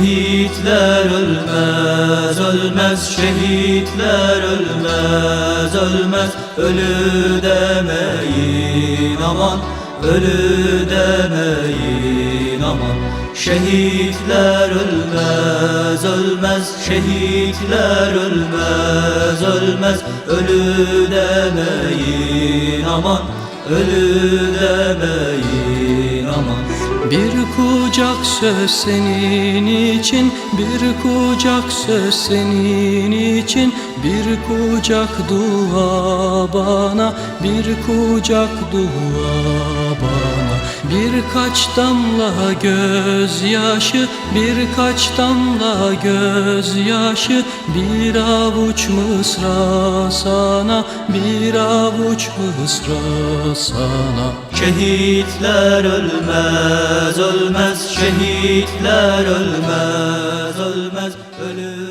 Şehitler ölmez, ölmez, şehitler ölmez, ölmez. Ölü demeyin aman, ölü demeyin aman. Şehitler ölmez, ölmez, şehitler ölmez, ölmez. Ölü demeyin aman, ölü demeyin aman. Bir kucak söz senin için, bir kucak söz senin için, bir kucak dua bana, bir kucak dua bana. Birkaç damla gözyaşı, birkaç damla gözyaşı, bir avuç mısra sana, bir avuç mısra sana. Şehitler ölmez, ölmez, şehitler ölmez, ölmez. Ölü